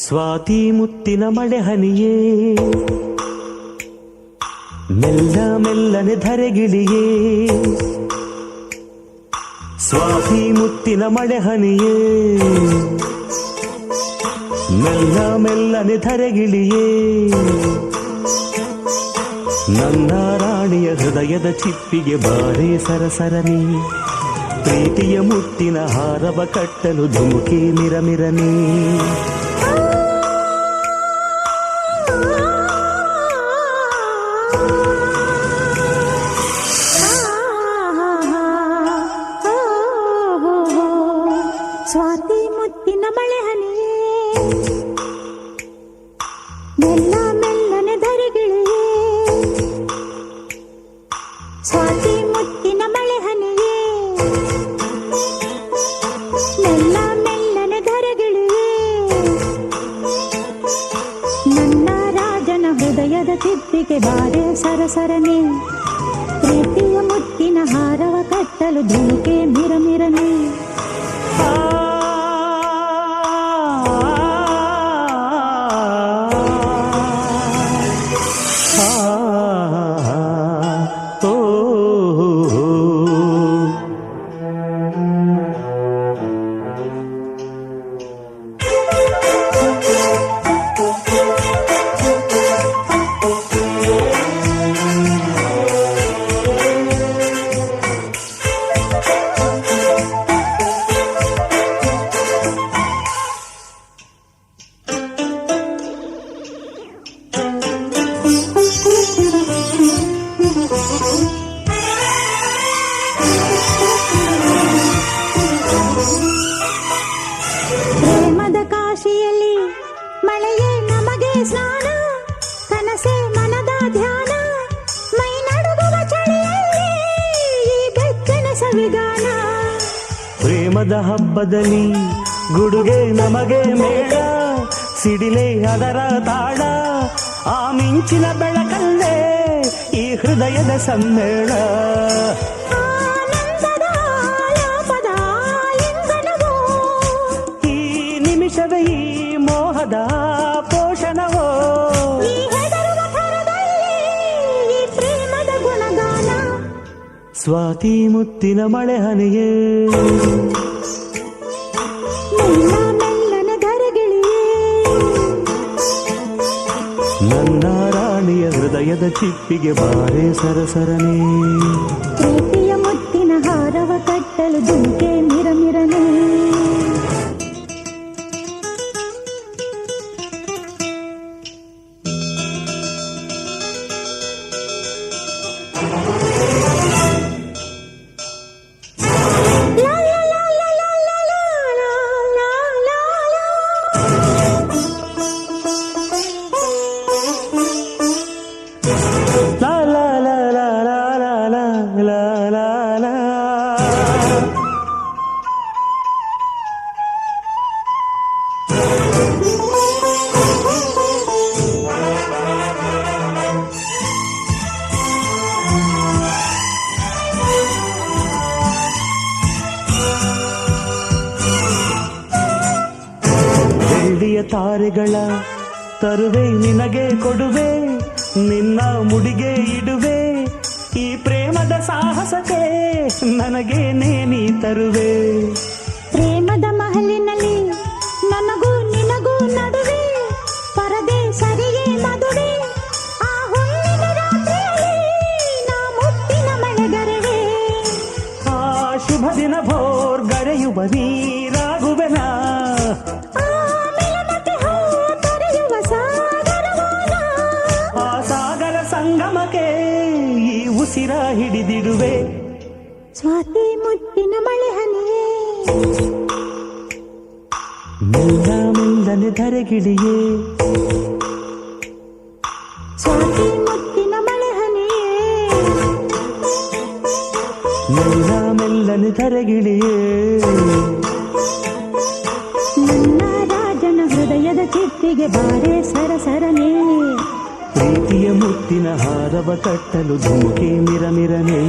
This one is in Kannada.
ಸ್ವಾತಿ ಮುತ್ತಿನ ಮಳೆ ಹನಿಯೇ ಮೆಲ್ಲ ಮೆಲ್ಲನೆ ಧರೆಗಿಳಿಯೇ ಸ್ವಾತಿ ಮುತ್ತಿನ ಮಳೆ ಹನಿಯೇ ಮೆಲ್ಲ ಮೆಲ್ಲನೆ ಧರೆಗಿಳಿಯೇ ನನ್ನ ರಾಣಿಯ ಹೃದಯದ ಚಿಪ್ಪಿಗೆ ಬಾರೇ ಸರಸರನೆ ಪ್ರೀತಿಯ ಮುತ್ತಿನ ಹಾರವ ಕಟ್ಟಲು ಧುಮುಕಿ ಮಿರಮಿರನೆ ಸ್ವಾತಿ ಮುತ್ತಿನ ಮಳೆ ಹನಿಯೇ ಮೆಲ್ಲ ಮೆಲ್ಲನೆ ಧರೆಗಿಳಿಯೇ ಸ್ವಾತಿ ಮುತ್ತಿನ ಮಳೆ ಹನಿಯೇ ಮೆಲ್ಲ ಮೆಲ್ಲನೆ ಧರೆಗಿಳಿಯೇ ನನ್ನ ರಾಜನ ಹೃದಯದ ಚಿಪ್ಪಿಗೆ ಬಾರೆ ಸರಸರನೆ ಪ್ರೀತಿಯ ಮುತ್ತಿನ ಹಾರವ ಕಟ್ಟಲು ಧುಮುಕೆ ಮಿರಮಿರನೆ ಪ್ರೇಮದ ಕಾಶಿಯಲ್ಲಿ ಮಳೆಯೇ ನಮಗೆ ಸ್ನಾನ ಕನಸೆ ಮನದ ಧ್ಯಾನ ಮೈ ನಡುಗುವ ಚಳಿಯಲ್ಲಿ ಈ ಬೆಚ್ಚನ ಸವಿಗಾನ ಪ್ರೇಮದ ಹಬ್ಬದಲ್ಲಿ ಗುಡುಗೆ ನಮಗೆ ಮೇಳ ಸಿಡಿಲೆ ಅದರ ತಾಳ ಆ ಮಿಂಚಿನ ಬೆಳಕಲ್ಲೇ ಈ ಹೃದಯದ ಸಮ್ಮೇಳ ನಿಮಿಷವೇ ಈ ಮೋಹದ ಪೋಷಣವೋ ಈ ಪ್ರೇಮದ ಗುಣಗಾನ ಸ್ವಾತಿ ಮುತ್ತಿನ ಮಳೆ ಹನಿಯೇ ಮೆಲ್ಲ ಮೆಲ್ಲನೆ ಧರೆಗಿಳಿಯೇ ನನ್ನ ರಾಣಿಯ ಹೃದಯದ ಚಿಪ್ಪಿಗೆ ಬಾರೆ ಸರಸರನೆ ಪ್ರೀತಿಯ ಮುತ್ತಿನ ಹಾರವ ಕಟ್ಟಲು ಧುಮುಕೆ ಮಿರಮಿರನೆ ಬೆಳ್ಳಿಯ ತಾರೆಗಳ ತರುವೆ ನಿನಗೆ ಕೊಡುವೆ ನಿನ್ನ ಮುಡಿಗೆ ಇಡುವೆ ಈ ಪ್ರೇಮದ ಸಾಹಸಕ್ಕೆ ನನಗೆ ನೇನಿ ತರುವೆ ಪ್ರೇಮದ ಮಹಲಿನಲ್ಲಿ ನನಗೂ ನಿನಗೂ ನಡುವೆ ಪರದೆ ಸರಿಯೇ ಮದುವೆ ಆ ಹುಣ್ಣಿನ ರಾತ್ರಿಯಲ್ಲಿ ನಾ ಮುತ್ತಿನ ಮಳೆಗರೆವೆ ಆ ಶುಭ ದಿನ ಭೋರ್ ಗರೆಯುವ ನೀರಾಗುವೆನ ಆ ಸಾಗರ ಸಂಗಮಕ್ಕೆ ಈ ಉಸಿರ ಹಿಡಿದಿಡುವೆ ಸ್ವಾತಿ ಮುತ್ತಿನ ಮಳೆ ಹನಿಯೇ ಮೆಲ್ಲ ಮೆಲ್ಲನೆ ಧರೆಗಿಳಿಯೇ ಸ್ವಾತಿ ಮುತ್ತಿನ ಮಳೆ ಹನಿಯೇ ಮೆಲ್ಲ ಮೆಲ್ಲನೆ ಧರೆಗಿಳಿಯೇ ನನ್ನ ರಾಜನ ಹೃದಯದ ಚಿಪ್ಪಿಗೆ ಬಾರೆ ಸರಸರನೆ ಪ್ರೀತಿಯ ಮುತ್ತಿನ ಹಾರವ ಕಟ್ಟಲು ಧುಮುಕಿ ಮಿರಮಿರನೆ